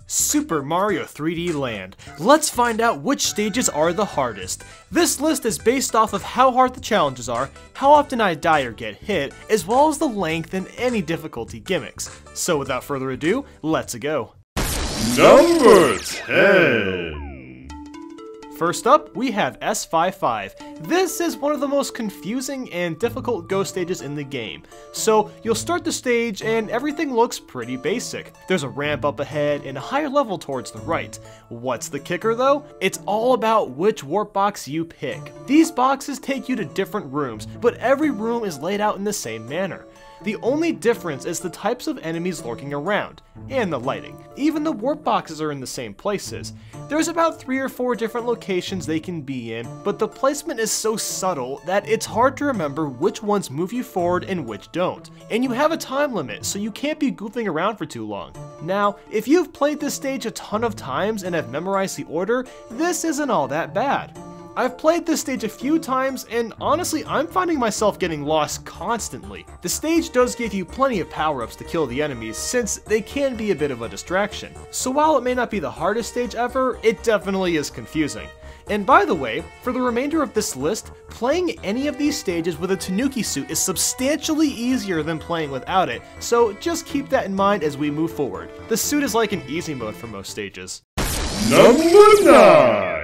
Super Mario 3D Land. Let's find out which stages are the hardest. This list is based off of how hard the challenges are, how often I die or get hit, as well as the length and any difficulty gimmicks. So without further ado, let's go. Number 10. First up, we have S55. This is one of the most confusing and difficult ghost stages in the game. So you'll start the stage and everything looks pretty basic. There's a ramp up ahead and a higher level towards the right. What's the kicker though? It's all about which warp box you pick. These boxes take you to different rooms, but every room is laid out in the same manner. The only difference is the types of enemies lurking around, and the lighting. Even the warp boxes are in the same places. There's about 3 or 4 different locations they can be in, but the placement is so subtle that it's hard to remember which ones move you forward and which don't. And you have a time limit, so you can't be goofing around for too long. Now, if you've played this stage a ton of times and have memorized the order, this isn't all that bad. I've played this stage a few times, and honestly, I'm finding myself getting lost constantly. The stage does give you plenty of power-ups to kill the enemies, since they can be a bit of a distraction. So while it may not be the hardest stage ever, it definitely is confusing. And by the way, for the remainder of this list, playing any of these stages with a Tanuki suit is substantially easier than playing without it, so just keep that in mind as we move forward. The suit is like an easy mode for most stages. Number 9.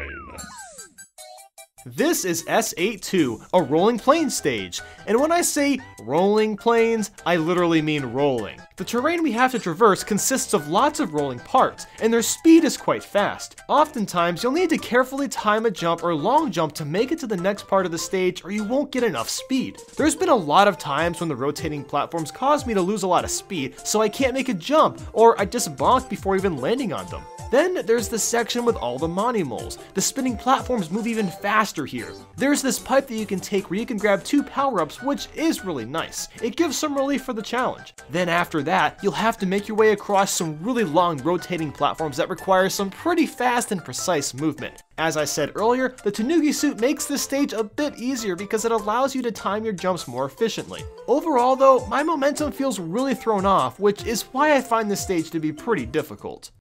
This is S82, a rolling plains stage, and when I say rolling plains, I literally mean rolling. The terrain we have to traverse consists of lots of rolling parts, and their speed is quite fast. Oftentimes, you'll need to carefully time a jump or long jump to make it to the next part of the stage, or you won't get enough speed. There's been a lot of times when the rotating platforms cause me to lose a lot of speed, so I can't make a jump, or I just bonk before even landing on them. Then there's the section with all the Monimoles. The spinning platforms move even faster here. There's this pipe that you can take where you can grab 2 power-ups, which is really nice. It gives some relief for the challenge. Then after that, you'll have to make your way across some really long rotating platforms that require some pretty fast and precise movement. As I said earlier, the Tanuki suit makes this stage a bit easier because it allows you to time your jumps more efficiently. Overall though, my momentum feels really thrown off, which is why I find this stage to be pretty difficult.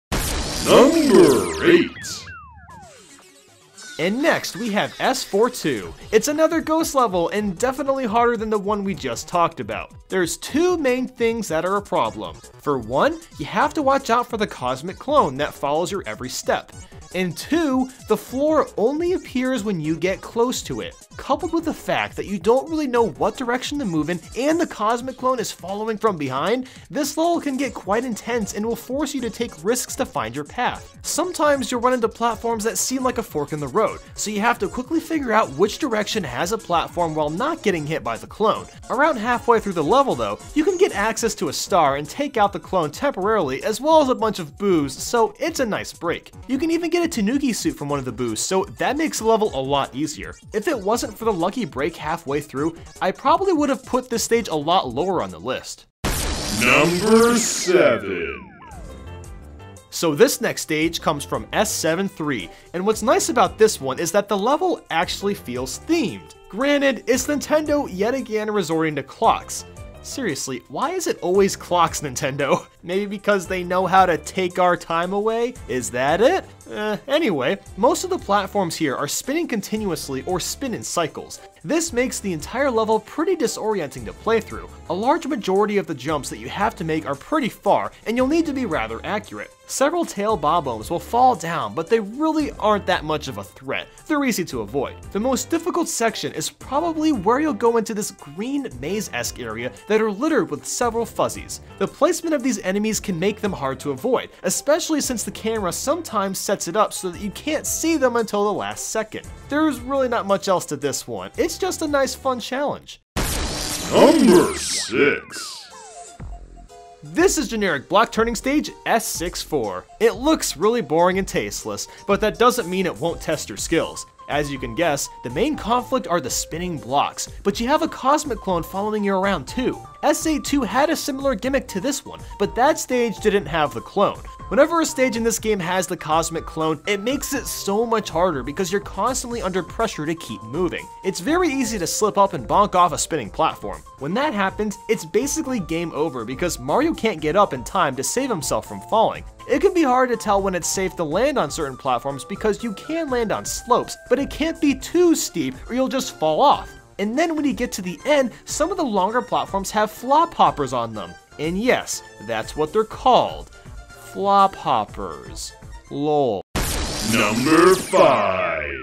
Number 8. And next we have S42. It's another ghost level and definitely harder than the one we just talked about. There's 2 main things that are a problem. For one, you have to watch out for the cosmic clone that follows your every step. And 2, the floor only appears when you get close to it. Coupled with the fact that you don't really know what direction to move in and the cosmic clone is following from behind, this level can get quite intense and will force you to take risks to find your path. Sometimes you'll run into platforms that seem like a fork in the road, so you have to quickly figure out which direction has a platform while not getting hit by the clone. Around halfway through the level though, you can get access to a star and take out the clone temporarily as well as a bunch of boos, so it's a nice break. You can even get a Tanuki suit from one of the boosts, so that makes the level a lot easier. If it wasn't for the lucky break halfway through, I probably would have put this stage a lot lower on the list. Number 7. So this next stage comes from S73, and what's nice about this one is that the level actually feels themed. Granted, it's Nintendo yet again resorting to clocks. Seriously, why is it always clocks, Nintendo? Maybe because they know how to take our time away? Is that it? Anyway, most of the platforms here are spinning continuously or spin in cycles. This makes the entire level pretty disorienting to play through. A large majority of the jumps that you have to make are pretty far, and you'll need to be rather accurate. Several tail bob-ombs will fall down, but they really aren't that much of a threat. They're easy to avoid. The most difficult section is probably where you'll go into this green maze-esque area that are littered with several fuzzies. The placement of these enemies can make them hard to avoid, especially since the camera sometimes sets it up so that you can't see them until the last second. There's really not much else to this one. It's just a nice fun challenge. Number 6. This is generic block turning stage S64. It looks really boring and tasteless, but that doesn't mean it won't test your skills. As you can guess, the main conflict are the spinning blocks, but you have a cosmic clone following you around too. S8-2 had a similar gimmick to this one, but that stage didn't have the clone. Whenever a stage in this game has the Cosmic Clone, it makes it so much harder because you're constantly under pressure to keep moving. It's very easy to slip up and bonk off a spinning platform. When that happens, it's basically game over because Mario can't get up in time to save himself from falling. It can be hard to tell when it's safe to land on certain platforms because you can land on slopes, but it can't be too steep or you'll just fall off. And then when you get to the end, some of the longer platforms have flop hoppers on them. And yes, that's what they're called. Flop hoppers. Lol. Number 5.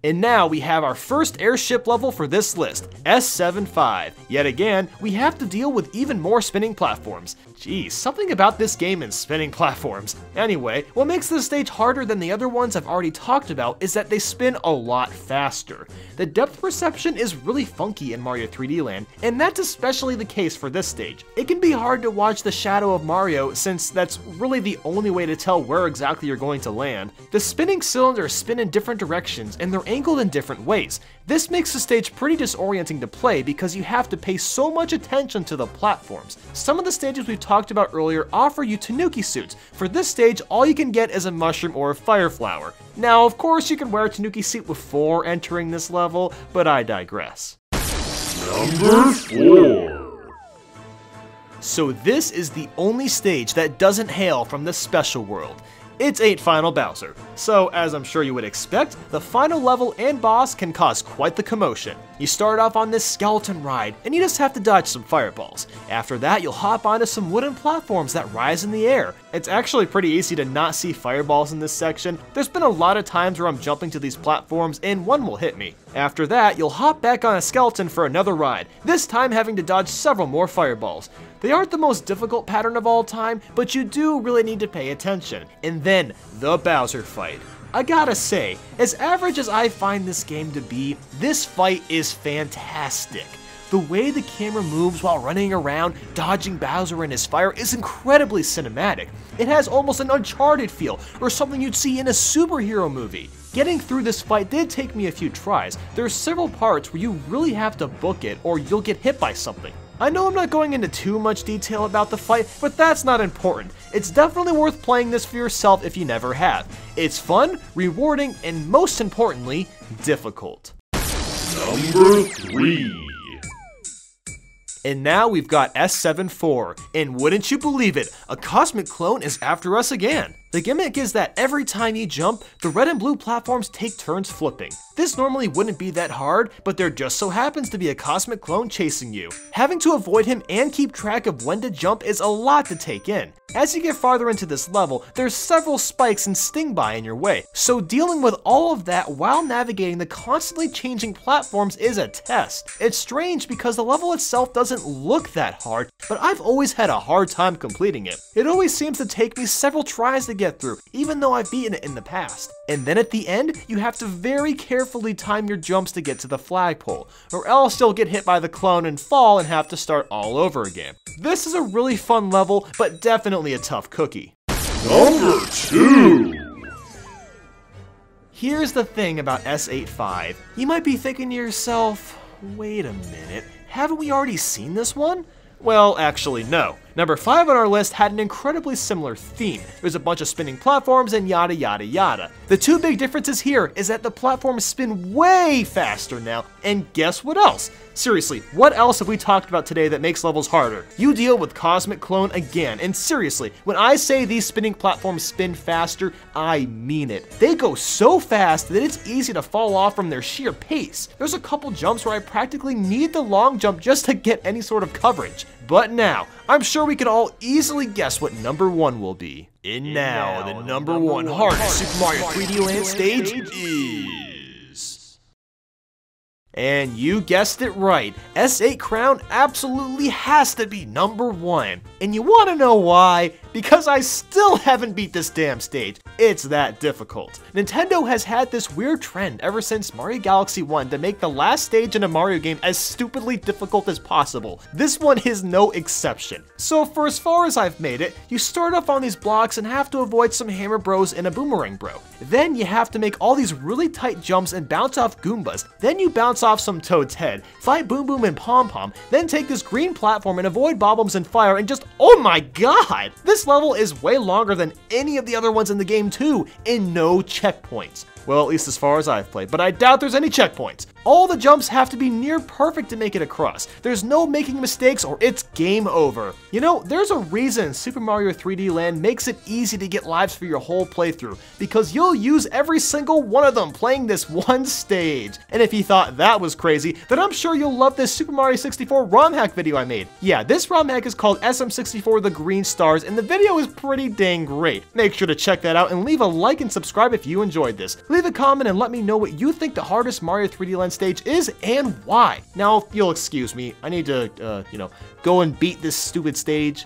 And now we have our first airship level for this list, S7-5. Yet again, we have to deal with even more spinning platforms. Geez, something about this game and spinning platforms. Anyway, what makes this stage harder than the other ones I've already talked about is that they spin a lot faster. The depth perception is really funky in Mario 3D Land, and that's especially the case for this stage. It can be hard to watch the shadow of Mario since that's really the only way to tell where exactly you're going to land. The spinning cylinders spin in different directions and they're angled in different ways. This makes the stage pretty disorienting to play because you have to pay so much attention to the platforms. Some of the stages we've talked about earlier offer you Tanuki suits. For this stage, all you can get is a mushroom or a fire flower. Now, of course, you can wear a Tanuki suit before entering this level, but I digress. Number 4. So this is the only stage that doesn't hail from the special world. It's 8 Final Bowser. So, as I'm sure you would expect, the final level and boss can cause quite the commotion. You start off on this skeleton ride, and you just have to dodge some fireballs. After that, you'll hop onto some wooden platforms that rise in the air. It's actually pretty easy to not see fireballs in this section. There's been a lot of times where I'm jumping to these platforms and one will hit me. After that, you'll hop back on a skeleton for another ride, this time having to dodge several more fireballs. They aren't the most difficult pattern of all time, but you do really need to pay attention. And then, the Bowser fight. I gotta say, as average as I find this game to be, this fight is fantastic. The way the camera moves while running around, dodging Bowser and his fire is incredibly cinematic. It has almost an Uncharted feel, or something you'd see in a superhero movie. Getting through this fight did take me a few tries. There are several parts where you really have to book it or you'll get hit by something. I know I'm not going into too much detail about the fight, but that's not important. It's definitely worth playing this for yourself if you never have. It's fun, rewarding, and most importantly, difficult. Number 3. And now we've got S7-4, and wouldn't you believe it, a Cosmic Clone is after us again. The gimmick is that every time you jump, the red and blue platforms take turns flipping. This normally wouldn't be that hard, but there just so happens to be a Cosmic Clone chasing you. Having to avoid him and keep track of when to jump is a lot to take in. As you get farther into this level, there's several spikes and sting-by in your way, so dealing with all of that while navigating the constantly changing platforms is a test. It's strange because the level itself doesn't look that hard, but I've always had a hard time completing it. It always seems to take me several tries to get through, even though I've beaten it in the past. And then at the end, you have to very carefully time your jumps to get to the flagpole, or else you'll get hit by the clone and fall and have to start all over again. This is a really fun level, but definitely a tough cookie. Number 2. Here's the thing about S8-5. You might be thinking to yourself, wait a minute, haven't we already seen this one? Well, actually no. Number 5 on our list had an incredibly similar theme. There's a bunch of spinning platforms and yada yada yada. The two big differences here is that the platforms spin way faster now, and guess what else? Seriously, what else have we talked about today that makes levels harder? You deal with Cosmic Clone again, and seriously, when I say these spinning platforms spin faster, I mean it. They go so fast that it's easy to fall off from their sheer pace. There's a couple jumps where I practically need the long jump just to get any sort of coverage. But now, I'm sure we can all easily guess what number 1 will be. And now, the number 1 hardest Super Mario 3D Land stage is... And you guessed it right, S8 Crown absolutely has to be number 1. And you want to know why? because I still haven't beat this damn stage. It's that difficult. Nintendo has had this weird trend ever since Mario Galaxy 1 to make the last stage in a Mario game as stupidly difficult as possible. This one is no exception. So for as far as I've made it, you start off on these blocks and have to avoid some Hammer Bros and a Boomerang Bro. Then you have to make all these really tight jumps and bounce off Goombas. Then you bounce off some Toad's head, fight Boom Boom and Pom Pom, then take this green platform and avoid Bob-Ombs and fire and just, oh my god! This level is way longer than any of the other ones in the game too, and no checkpoints. Well, at least as far as I've played, but I doubt there's any checkpoints. All the jumps have to be near perfect to make it across. There's no making mistakes or it's game over. You know, there's a reason Super Mario 3D Land makes it easy to get lives for your whole playthrough, because you'll use every single one of them playing this one stage. And if you thought that was crazy, then I'm sure you'll love this Super Mario 64 ROM hack video I made. Yeah, this ROM hack is called SM64 The Green Stars, and the video is pretty dang great. Make sure to check that out and leave a like and subscribe if you enjoyed this. Leave a comment and let me know what you think the hardest Mario 3D Land stage is and why. Now, you'll excuse me, I need to, go and beat this stupid stage.